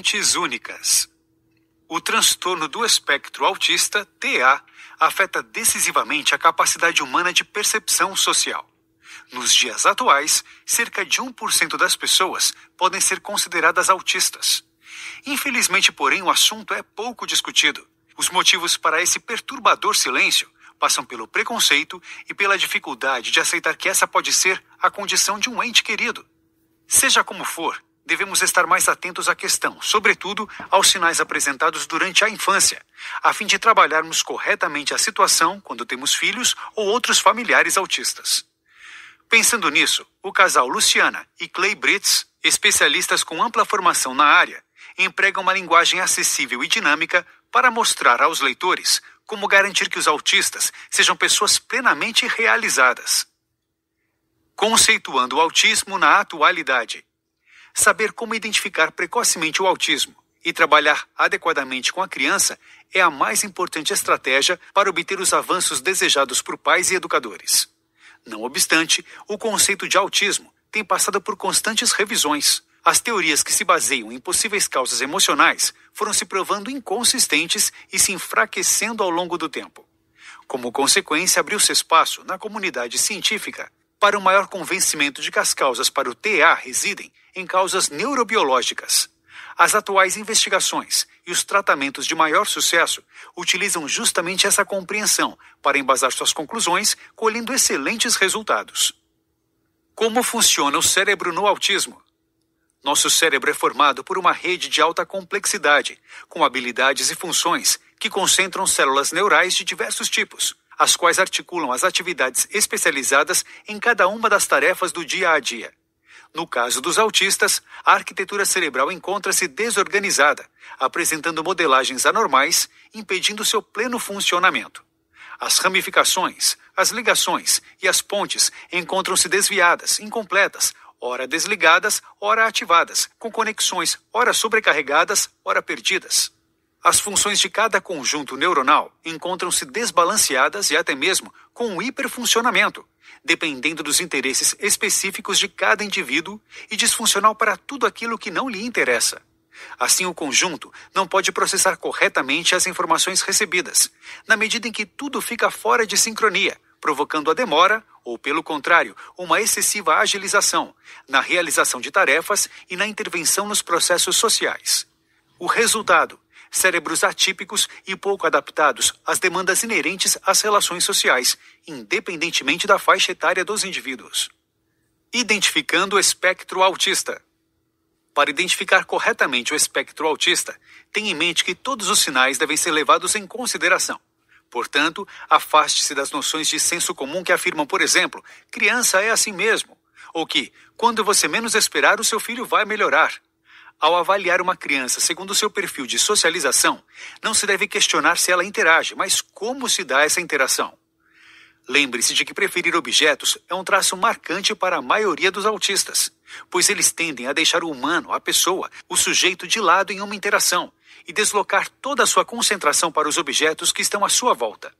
Mentes únicas. O transtorno do espectro autista, TEA, afeta decisivamente a capacidade humana de percepção social. Nos dias atuais, cerca de 1% das pessoas podem ser consideradas autistas. Infelizmente, porém, o assunto é pouco discutido. Os motivos para esse perturbador silêncio passam pelo preconceito e pela dificuldade de aceitar que essa pode ser a condição de um ente querido. Seja como for, devemos estar mais atentos à questão, sobretudo aos sinais apresentados durante a infância, a fim de trabalharmos corretamente a situação quando temos filhos ou outros familiares autistas. Pensando nisso, o casal Luciana e Clay Britz, especialistas com ampla formação na área, empregam uma linguagem acessível e dinâmica para mostrar aos leitores como garantir que os autistas sejam pessoas plenamente realizadas. Conceituando o autismo na atualidade. Saber como identificar precocemente o autismo e trabalhar adequadamente com a criança é a mais importante estratégia para obter os avanços desejados por pais e educadores. Não obstante, o conceito de autismo tem passado por constantes revisões. As teorias que se baseiam em possíveis causas emocionais foram se provando inconsistentes e se enfraquecendo ao longo do tempo. Como consequência, abriu-se espaço na comunidade científica para um maior convencimento de que as causas para o TEA residem em causas neurobiológicas. As atuais investigações e os tratamentos de maior sucesso utilizam justamente essa compreensão para embasar suas conclusões, colhendo excelentes resultados. Como funciona o cérebro no autismo? Nosso cérebro é formado por uma rede de alta complexidade, com habilidades e funções que concentram células neurais de diversos tipos, as quais articulam as atividades especializadas em cada uma das tarefas do dia a dia. No caso dos autistas, a arquitetura cerebral encontra-se desorganizada, apresentando modelagens anormais, impedindo seu pleno funcionamento. As ramificações, as ligações e as pontes encontram-se desviadas, incompletas, ora desligadas, ora ativadas, com conexões ora sobrecarregadas, ora perdidas. As funções de cada conjunto neuronal encontram-se desbalanceadas e até mesmo com um hiperfuncionamento, dependendo dos interesses específicos de cada indivíduo e disfuncional para tudo aquilo que não lhe interessa. Assim, o conjunto não pode processar corretamente as informações recebidas, na medida em que tudo fica fora de sincronia, provocando a demora, ou pelo contrário, uma excessiva agilização, na realização de tarefas e na intervenção nos processos sociais. O resultado: cérebros atípicos e pouco adaptados às demandas inerentes às relações sociais, independentemente da faixa etária dos indivíduos. Identificando o espectro autista. Para identificar corretamente o espectro autista, tenha em mente que todos os sinais devem ser levados em consideração. Portanto, afaste-se das noções de senso comum que afirmam, por exemplo, criança é assim mesmo, ou que, quando você menos esperar, o seu filho vai melhorar. Ao avaliar uma criança segundo o seu perfil de socialização, não se deve questionar se ela interage, mas como se dá essa interação. Lembre-se de que preferir objetos é um traço marcante para a maioria dos autistas, pois eles tendem a deixar o humano, a pessoa, o sujeito de lado em uma interação e deslocar toda a sua concentração para os objetos que estão à sua volta.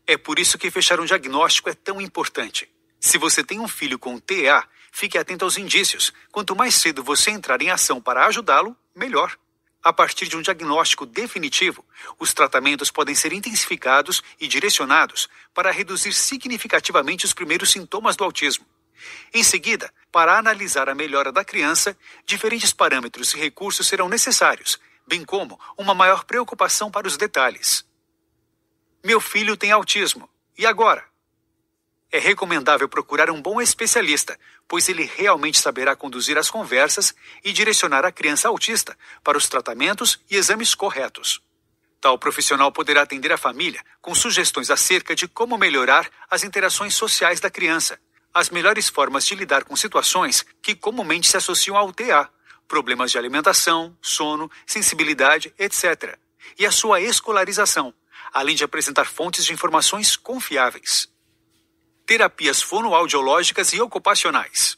É por isso que fechar um diagnóstico é tão importante. Se você tem um filho com TEA, fique atento aos indícios. Quanto mais cedo você entrar em ação para ajudá-lo, melhor. A partir de um diagnóstico definitivo, os tratamentos podem ser intensificados e direcionados para reduzir significativamente os primeiros sintomas do autismo. Em seguida, para analisar a melhora da criança, diferentes parâmetros e recursos serão necessários, bem como uma maior preocupação para os detalhes. Meu filho tem autismo. E agora? É recomendável procurar um bom especialista, pois ele realmente saberá conduzir as conversas e direcionar a criança autista para os tratamentos e exames corretos. Tal profissional poderá atender a família com sugestões acerca de como melhorar as interações sociais da criança, as melhores formas de lidar com situações que comumente se associam ao TEA, problemas de alimentação, sono, sensibilidade, etc., e a sua escolarização, além de apresentar fontes de informações confiáveis. Terapias fonoaudiológicas e ocupacionais.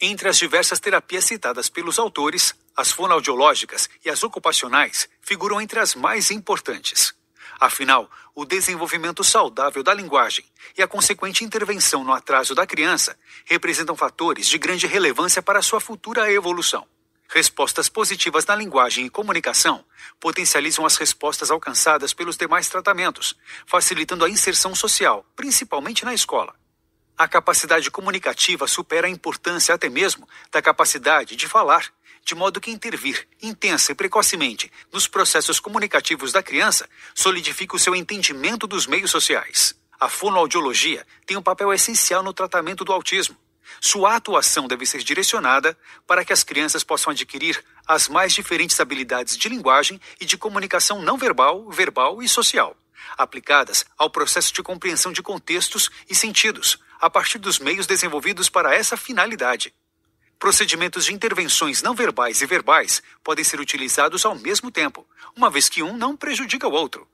Entre as diversas terapias citadas pelos autores, as fonoaudiológicas e as ocupacionais figuram entre as mais importantes. Afinal, o desenvolvimento saudável da linguagem e a consequente intervenção no atraso da criança representam fatores de grande relevância para a sua futura evolução. Respostas positivas na linguagem e comunicação potencializam as respostas alcançadas pelos demais tratamentos, facilitando a inserção social, principalmente na escola. A capacidade comunicativa supera a importância até mesmo da capacidade de falar, de modo que intervir intensa e precocemente nos processos comunicativos da criança solidifica o seu entendimento dos meios sociais. A fonoaudiologia tem um papel essencial no tratamento do autismo. Sua atuação deve ser direcionada para que as crianças possam adquirir as mais diferentes habilidades de linguagem e de comunicação não verbal, verbal e social, aplicadas ao processo de compreensão de contextos e sentidos, a partir dos meios desenvolvidos para essa finalidade. Procedimentos de intervenções não verbais e verbais podem ser utilizados ao mesmo tempo, uma vez que um não prejudica o outro.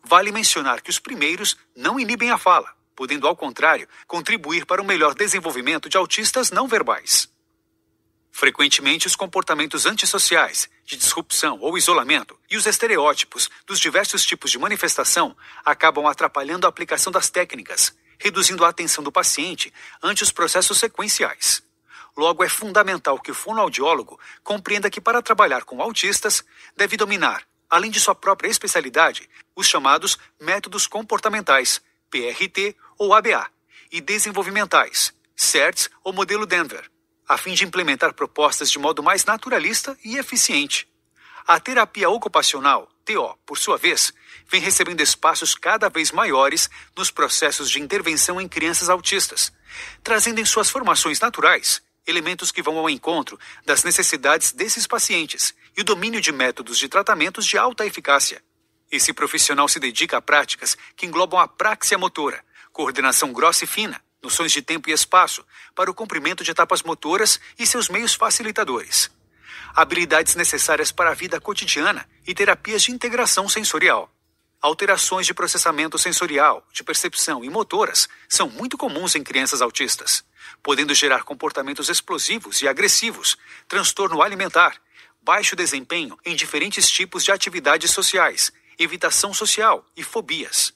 Vale mencionar que os primeiros não inibem a fala, podendo, ao contrário, contribuir para o melhor desenvolvimento de autistas não verbais. Frequentemente, os comportamentos antissociais, de disrupção ou isolamento, e os estereótipos dos diversos tipos de manifestação acabam atrapalhando a aplicação das técnicas, reduzindo a atenção do paciente ante os processos sequenciais. Logo, é fundamental que o fonoaudiólogo compreenda que, para trabalhar com autistas, deve dominar, além de sua própria especialidade, os chamados métodos comportamentais, PRT ou ABA, e desenvolvimentais, CERTS ou modelo Denver, a fim de implementar propostas de modo mais naturalista e eficiente. A terapia ocupacional, TO, por sua vez, vem recebendo espaços cada vez maiores nos processos de intervenção em crianças autistas, trazendo em suas formações naturais elementos que vão ao encontro das necessidades desses pacientes e o domínio de métodos de tratamentos de alta eficácia. Esse profissional se dedica a práticas que englobam a praxia motora, coordenação grossa e fina, noções de tempo e espaço, para o cumprimento de etapas motoras e seus meios facilitadores. Habilidades necessárias para a vida cotidiana e terapias de integração sensorial. Alterações de processamento sensorial, de percepção e motoras são muito comuns em crianças autistas, podendo gerar comportamentos explosivos e agressivos, transtorno alimentar, baixo desempenho em diferentes tipos de atividades sociais, evitação social e fobias.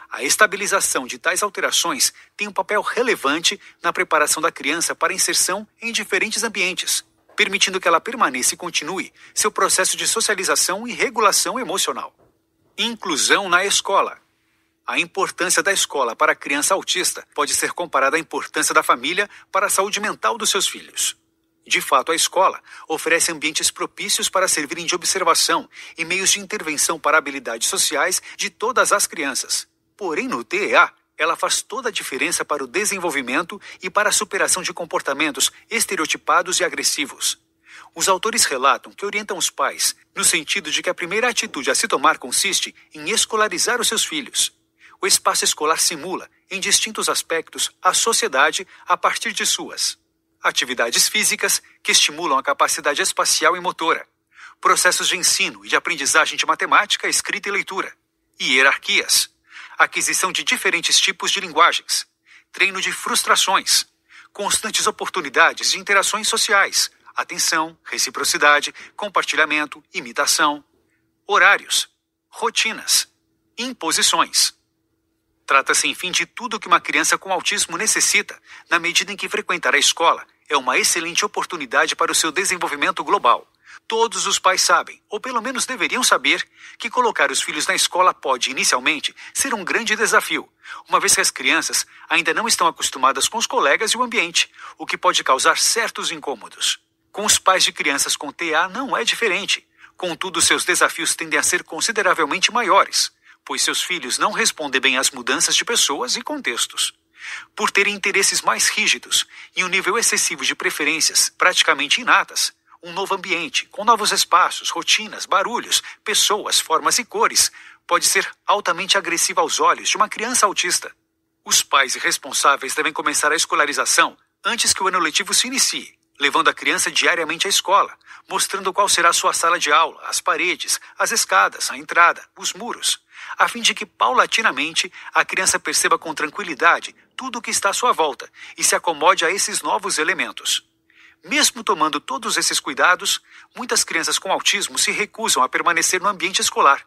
A estabilização de tais alterações tem um papel relevante na preparação da criança para inserção em diferentes ambientes, permitindo que ela permaneça e continue seu processo de socialização e regulação emocional. Inclusão na escola. A importância da escola para a criança autista pode ser comparada à importância da família para a saúde mental dos seus filhos. De fato, a escola oferece ambientes propícios para servirem de observação e meios de intervenção para habilidades sociais de todas as crianças. Porém, no TEA, ela faz toda a diferença para o desenvolvimento e para a superação de comportamentos estereotipados e agressivos. Os autores relatam que orientam os pais no sentido de que a primeira atitude a se tomar consiste em escolarizar os seus filhos. O espaço escolar simula, em distintos aspectos, a sociedade a partir de suas atividades físicas que estimulam a capacidade espacial e motora, processos de ensino e de aprendizagem de matemática, escrita e leitura, hierarquias, aquisição de diferentes tipos de linguagens, treino de frustrações, constantes oportunidades de interações sociais, atenção, reciprocidade, compartilhamento, imitação, horários, rotinas, imposições. Trata-se, enfim, de tudo que uma criança com autismo necessita, na medida em que frequentar a escola é uma excelente oportunidade para o seu desenvolvimento global. Todos os pais sabem, ou pelo menos deveriam saber, que colocar os filhos na escola pode, inicialmente, ser um grande desafio, uma vez que as crianças ainda não estão acostumadas com os colegas e o ambiente, o que pode causar certos incômodos. Com os pais de crianças com TEA não é diferente. Contudo, seus desafios tendem a ser consideravelmente maiores, pois seus filhos não respondem bem às mudanças de pessoas e contextos. Por terem interesses mais rígidos e um nível excessivo de preferências praticamente inatas, um novo ambiente, com novos espaços, rotinas, barulhos, pessoas, formas e cores, pode ser altamente agressivo aos olhos de uma criança autista. Os pais e responsáveis devem começar a escolarização antes que o ano letivo se inicie, levando a criança diariamente à escola, mostrando qual será sua sala de aula, as paredes, as escadas, a entrada, os muros, a fim de que, paulatinamente, a criança perceba com tranquilidade tudo o que está à sua volta e se acomode a esses novos elementos. Mesmo tomando todos esses cuidados, muitas crianças com autismo se recusam a permanecer no ambiente escolar,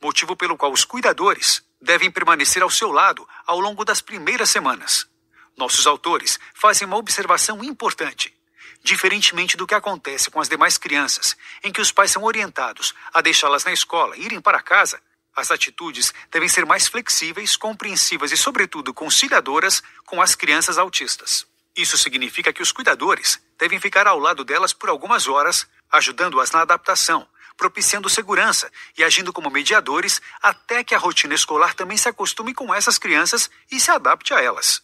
motivo pelo qual os cuidadores devem permanecer ao seu lado ao longo das primeiras semanas. Nossos autores fazem uma observação importante. Diferentemente do que acontece com as demais crianças, em que os pais são orientados a deixá-las na escola e irem para casa, as atitudes devem ser mais flexíveis, compreensivas e, sobretudo, conciliadoras com as crianças autistas. Isso significa que os cuidadores devem ficar ao lado delas por algumas horas, ajudando-as na adaptação, propiciando segurança e agindo como mediadores até que a rotina escolar também se acostume com essas crianças e se adapte a elas.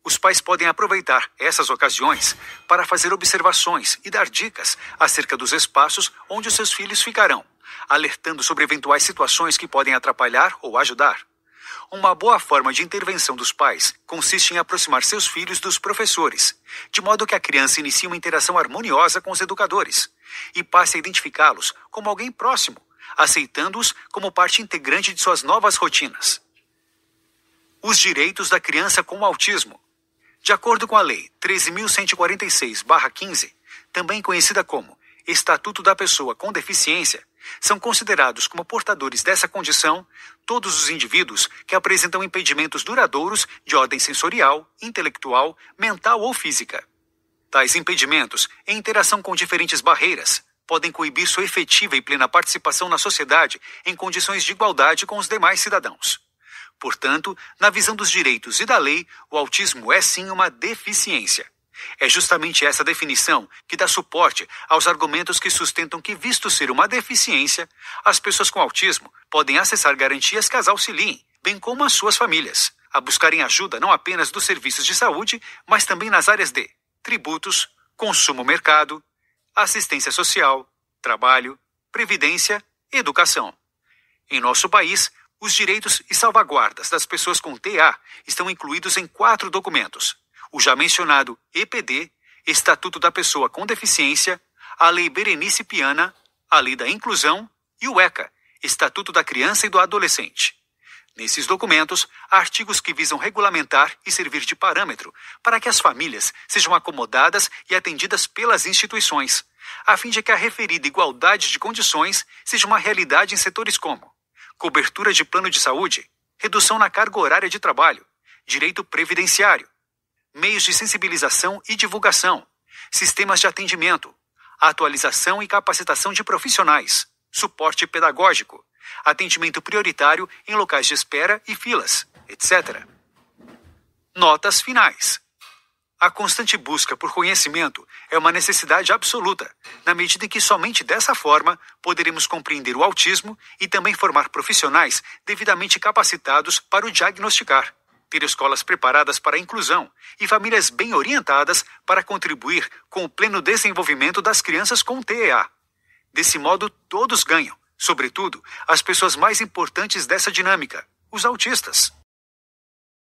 Os pais podem aproveitar essas ocasiões para fazer observações e dar dicas acerca dos espaços onde os seus filhos ficarão, alertando sobre eventuais situações que podem atrapalhar ou ajudar. Uma boa forma de intervenção dos pais consiste em aproximar seus filhos dos professores, de modo que a criança inicie uma interação harmoniosa com os educadores e passe a identificá-los como alguém próximo, aceitando-os como parte integrante de suas novas rotinas. Os direitos da criança com autismo. De acordo com a Lei 13.146/15, também conhecida como Estatuto da Pessoa com Deficiência, são considerados como portadores dessa condição todos os indivíduos que apresentam impedimentos duradouros de ordem sensorial, intelectual, mental ou física. Tais impedimentos, em interação com diferentes barreiras, podem coibir sua efetiva e plena participação na sociedade em condições de igualdade com os demais cidadãos. Portanto, na visão dos direitos e da lei, o autismo é sim uma deficiência. É justamente essa definição que dá suporte aos argumentos que sustentam que, visto ser uma deficiência, as pessoas com autismo podem acessar garantias que as auxiliem, bem como as suas famílias, a buscarem ajuda não apenas dos serviços de saúde, mas também nas áreas de tributos, consumo-mercado, assistência social, trabalho, previdência e educação. Em nosso país, os direitos e salvaguardas das pessoas com TEA estão incluídos em 4 documentos: o já mencionado EPD, Estatuto da Pessoa com Deficiência, a Lei Berenice Piana, a Lei da Inclusão e o ECA, Estatuto da Criança e do Adolescente. Nesses documentos, há artigos que visam regulamentar e servir de parâmetro para que as famílias sejam acomodadas e atendidas pelas instituições, a fim de que a referida igualdade de condições seja uma realidade em setores como cobertura de plano de saúde, redução na carga horária de trabalho, direito previdenciário, meios de sensibilização e divulgação, sistemas de atendimento, atualização e capacitação de profissionais, suporte pedagógico, atendimento prioritário em locais de espera e filas, etc. Notas finais. A constante busca por conhecimento é uma necessidade absoluta, na medida em que somente dessa forma poderemos compreender o autismo e também formar profissionais devidamente capacitados para o diagnosticar, ter escolas preparadas para a inclusão e famílias bem orientadas para contribuir com o pleno desenvolvimento das crianças com TEA. Desse modo, todos ganham, sobretudo as pessoas mais importantes dessa dinâmica, os autistas.